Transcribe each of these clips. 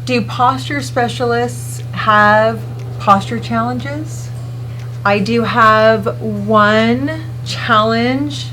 Do posture specialists have posture challenges? I do have one challenge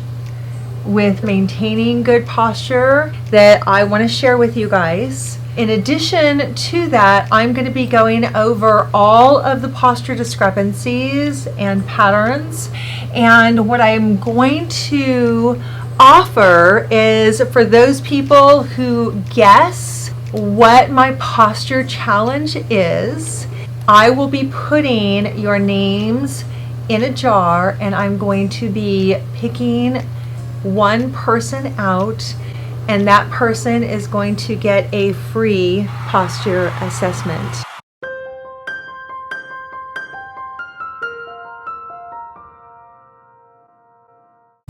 with maintaining good posture that I want to share with you guys. In addition to that, I'm going to be going over all of the posture discrepancies and patterns. And what I'm going to offer is for those people who guess what my posture challenge is, I will be putting your names in a jar and I'm going to be picking one person out, and that person is going to get a free posture assessment.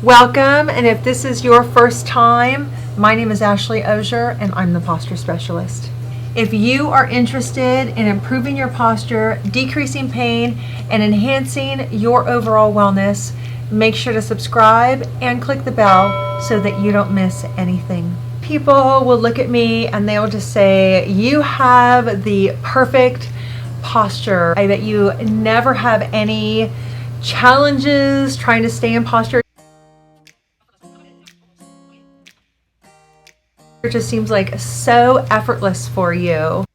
Welcome, and if this is your first time, my name is Ashley Osier and I'm the posture specialist. If you are interested in improving your posture, decreasing pain, and enhancing your overall wellness, make sure to subscribe and click the bell so that you don't miss anything. People will look at me and they'll just say, you have the perfect posture. I bet you never have any challenges trying to stay in posture. It just seems like so effortless for you.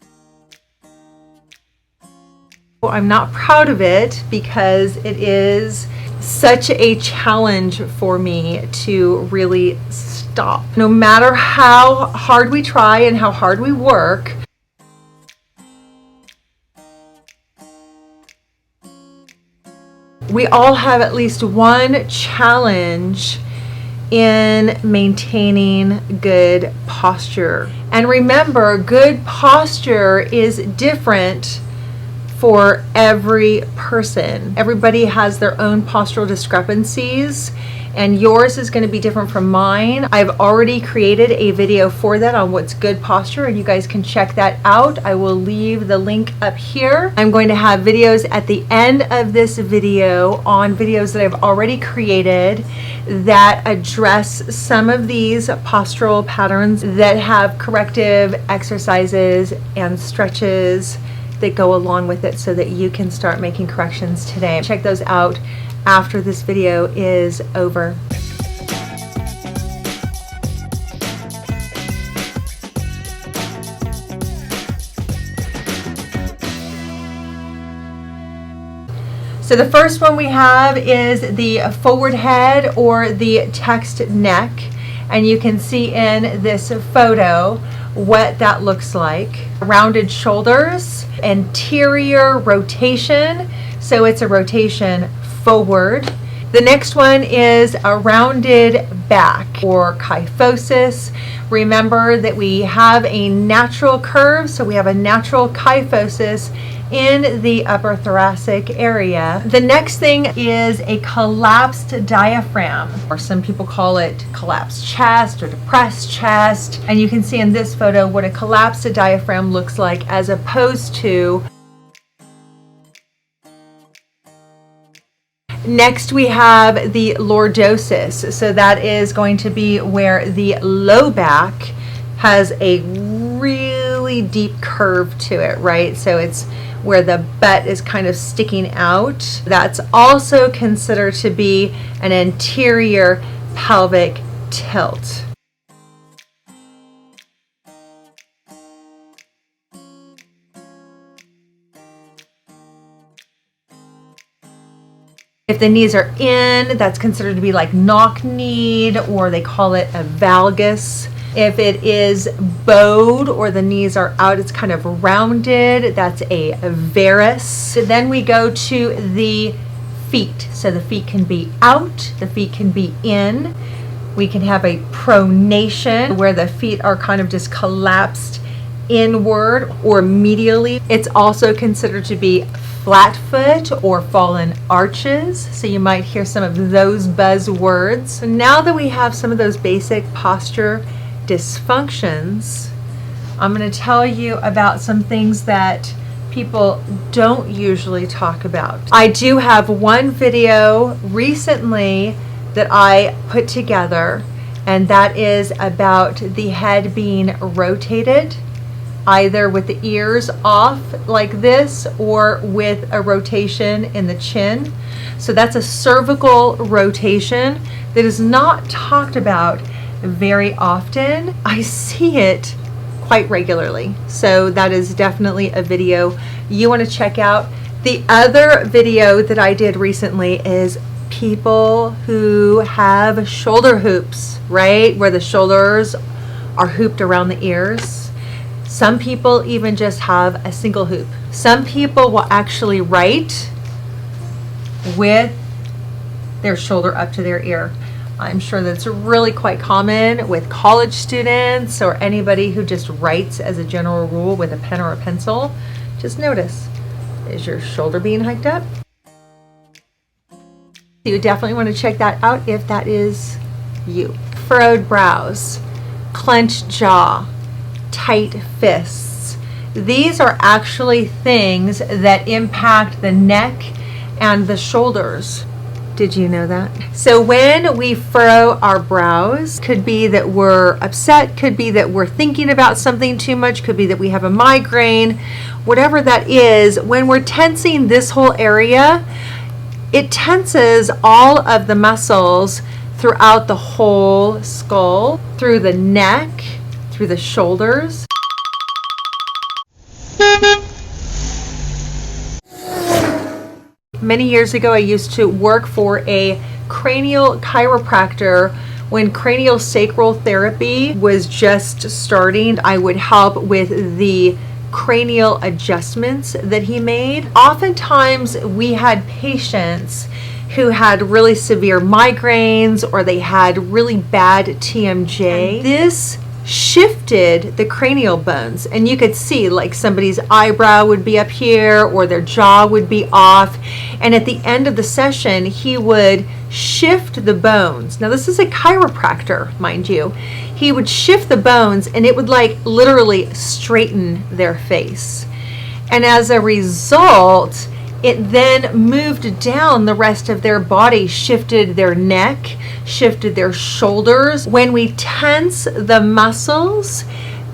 I'm not proud of it because it is such a challenge for me to really stop. No matter how hard we try and how hard we work, we all have at least one challenge in maintaining good posture. And remember, good posture is different for every person. Everybody has their own postural discrepancies, and yours is going to be different from mine. I've already created a video for that on what's good posture, and you guys can check that out. I will leave the link up here. I'm going to have videos at the end of this video on videos that I've already created that address some of these postural patterns that have corrective exercises and stretches that go along with it so that you can start making corrections today. Check those out after this video is over. So the first one we have is the forward head or the text neck, and you can see in this photo what that looks like. Rounded shoulders, anterior rotation, so it's a rotation forward. The next one is a rounded back or kyphosis. Remember that we have a natural curve, so we have a natural kyphosis in the upper thoracic area. The next thing is a collapsed diaphragm, or some people call it collapsed chest or depressed chest. And you can see in this photo what a collapsed diaphragm looks like as opposed to. Next we have the lordosis. So that is going to be where the low back has a really deep curve to it, right? So it's where the butt is kind of sticking out. That's also considered to be an anterior pelvic tilt. If the knees are in, that's considered to be like knock-kneed, or they call it a valgus. If it is bowed or the knees are out, it's kind of rounded, that's a varus. Then we go to the feet. So the feet can be out, the feet can be in. We can have a pronation where the feet are kind of just collapsed inward or medially. It's also considered to be flat foot or fallen arches. So you might hear some of those buzzwords. So now that we have some of those basic posture dysfunctions, I'm going to tell you about some things that people don't usually talk about. I do have one video recently that I put together, and that is about the head being rotated either with the ears off like this or with a rotation in the chin. So that's a cervical rotation that is not talked about very often. I see it quite regularly. So that is definitely a video you want to check out. The other video that I did recently is people who have shoulder hoops, right? Where the shoulders are hooped around the ears. Some people even just have a single hoop. Some people will actually write with their shoulder up to their ear. I'm sure that's really quite common with college students or anybody who just writes as a general rule with a pen or a pencil. Just notice, is your shoulder being hiked up? You definitely want to check that out if that is you. Furrowed brows, clenched jaw, tight fists. These are actually things that impact the neck and the shoulders. Did you know that? So when we furrow our brows, could be that we're upset, could be that we're thinking about something too much, could be that we have a migraine, whatever that is, when we're tensing this whole area, it tenses all of the muscles throughout the whole skull, through the neck, through the shoulders. Many years ago, I used to work for a cranial chiropractor when cranial sacral therapy was just starting. I would help with the cranial adjustments that he made. Oftentimes, we had patients who had really severe migraines or they had really bad TMJ. And this shifted the cranial bones, and you could see like somebody's eyebrow would be up here or their jaw would be off, and at the end of the session he would shift the bones. Now this is a chiropractor, mind you. He would shift the bones and it would like literally straighten their face, and as a result it then moved down the rest of their body, shifted their neck, shifted their shoulders. When we tense the muscles,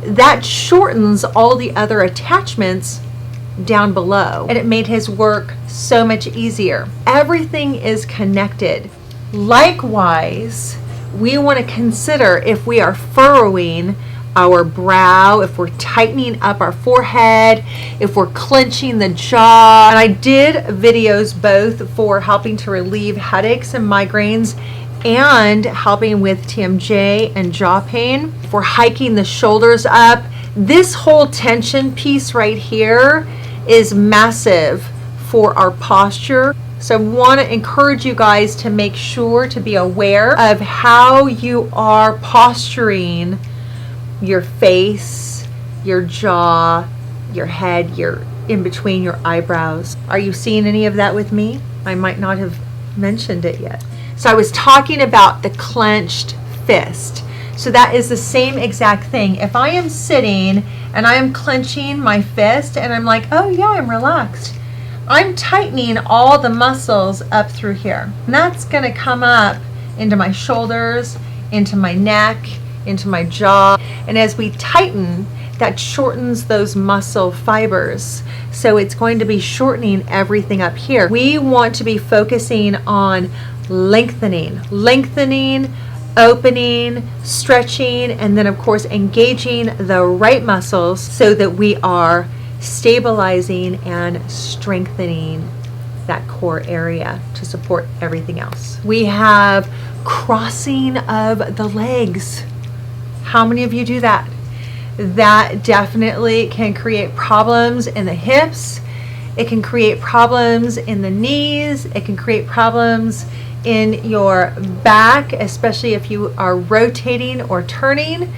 that shortens all the other attachments down below, and it made his work so much easier. Everything is connected. Likewise, we want to consider if we are furrowing our brow, if we're tightening up our forehead, if we're clenching the jaw. And I did videos both for helping to relieve headaches and migraines and helping with TMJ and jaw pain. If we're hiking the shoulders up, this whole tension piece right here is massive for our posture. So I want to encourage you guys to make sure to be aware of how you are posturing your face, your jaw, your head, your in between your eyebrows. Are you seeing any of that with me? I might not have mentioned it yet. So I was talking about the clenched fist. So that is the same exact thing. If I am sitting and I am clenching my fist and I'm like, oh yeah, I'm relaxed, I'm tightening all the muscles up through here. And that's gonna come up into my shoulders, into my neck, into my jaw. And as we tighten, that shortens those muscle fibers. So it's going to be shortening everything up here. We want to be focusing on lengthening, opening, stretching, and then of course engaging the right muscles so that we are stabilizing and strengthening that core area to support everything else. We have crossing of the legs. How many of you do that? That definitely can create problems in the hips. It can create problems in the knees. It can create problems in your back, especially if you are rotating or turning,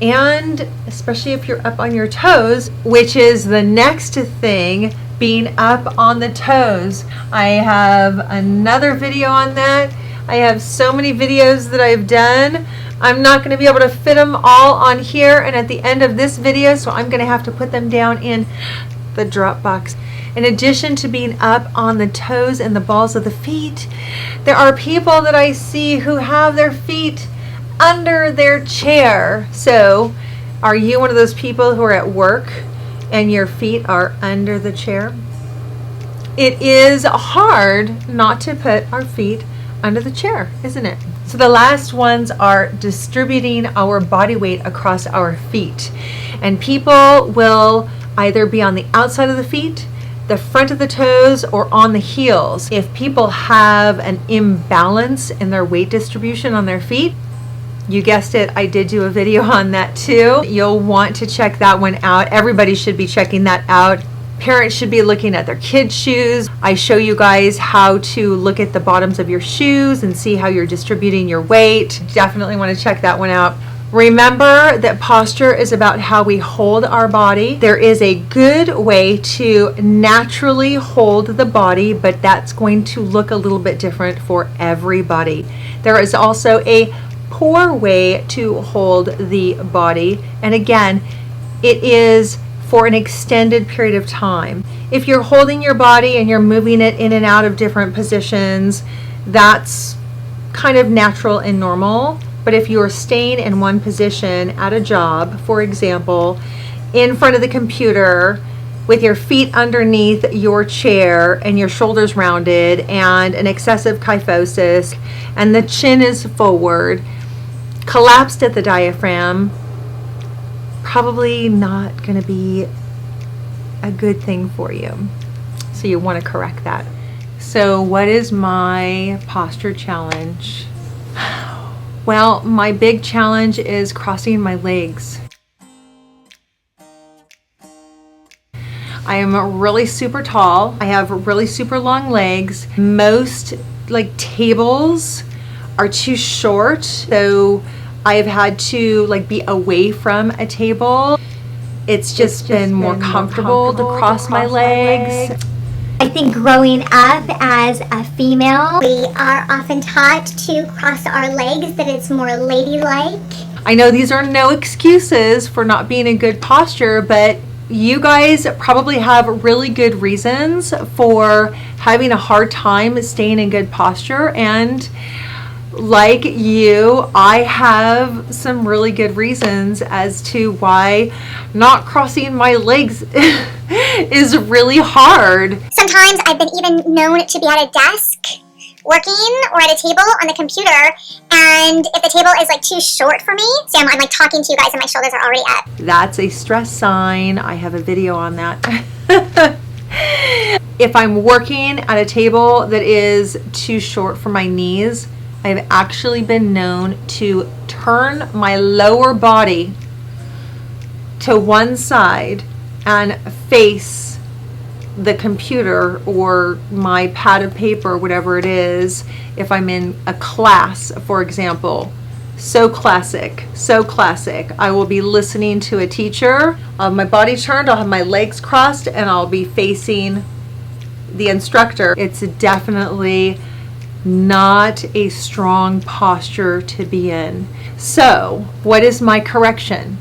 and especially if you're up on your toes, which is the next thing, being up on the toes. I have another video on that. I have so many videos that I've done. I'm not going to be able to fit them all on here and at the end of this video, so I'm going to have to put them down in the drop box. In addition to being up on the toes and the balls of the feet, there are people that I see who have their feet under their chair. So Are you one of those people who are at work and your feet are under the chair? It is hard not to put our feet under the chair, isn't it? So the last ones are distributing our body weight across our feet. And people will either be on the outside of the feet, the front of the toes, or on the heels. If people have an imbalance in their weight distribution on their feet, you guessed it, I did do a video on that too. You'll want to check that one out. Everybody should be checking that out. Parents should be looking at their kids' shoes. I show you guys how to look at the bottoms of your shoes and see how you're distributing your weight. Definitely want to check that one out. Remember that posture is about how we hold our body. There is a good way to naturally hold the body, but that's going to look a little bit different for everybody. There is also a poor way to hold the body, and again, it is for an extended period of time. If you're holding your body and you're moving it in and out of different positions, that's kind of natural and normal. But if you're staying in one position at a job, for example, in front of the computer with your feet underneath your chair and your shoulders rounded and an excessive kyphosis and the chin is forward, collapsed at the diaphragm, probably not going to be a good thing for you. So you want to correct that. So what is my posture challenge? Well, my big challenge is crossing my legs. I am really super tall. I have really super long legs. Most tables are too short, so I've had to be away from a table. It's just been more comfortable to cross my legs. I think growing up as a female, we are often taught to cross our legs, that it's more ladylike. I know these are no excuses for not being in good posture, but you guys probably have really good reasons for having a hard time staying in good posture, and like you, I have some really good reasons as to why not crossing my legs is really hard. Sometimes I've been even known to be at a desk working or at a table on the computer, and if the table is too short for me, so I'm talking to you guys and my shoulders are already up. That's a stress sign. I have a video on that. If I'm working at a table that is too short for my knees, I've actually been known to turn my lower body to one side and face the computer or my pad of paper, whatever it is, if I'm in a class, for example. So classic, so classic. I will be listening to a teacher. I'll have my body turned, I'll have my legs crossed, and I'll be facing the instructor. It's definitely not a strong posture to be in. So, what is my correction?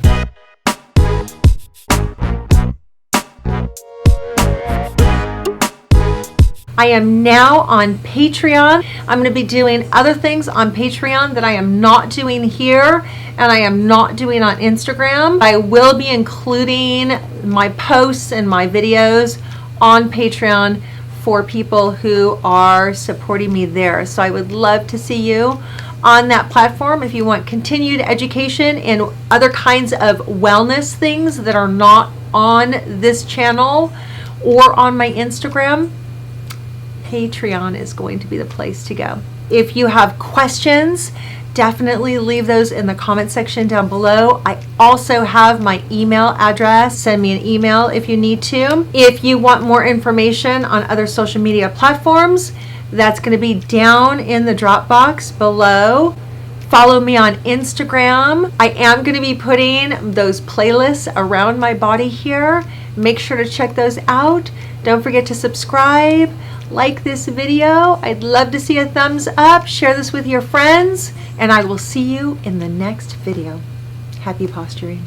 I am now on Patreon. I'm going to be doing other things on Patreon that I am not doing here and I am not doing on Instagram. I will be including my posts and my videos on Patreon for people who are supporting me there. So I would love to see you on that platform if you want continued education in other kinds of wellness things that are not on this channel or on my Instagram. Patreon is going to be the place to go. If you have questions, definitely leave those in the comment section down below. I also have my email address. Send me an email if you need to. If you want more information on other social media platforms, that's going to be down in the drop box below. Follow me on Instagram. I am going to be putting those playlists around my body here. Make sure to check those out. Don't forget to subscribe. Like this video. I'd love to see a thumbs up. Share this with your friends, and I will see you in the next video. Happy posturing.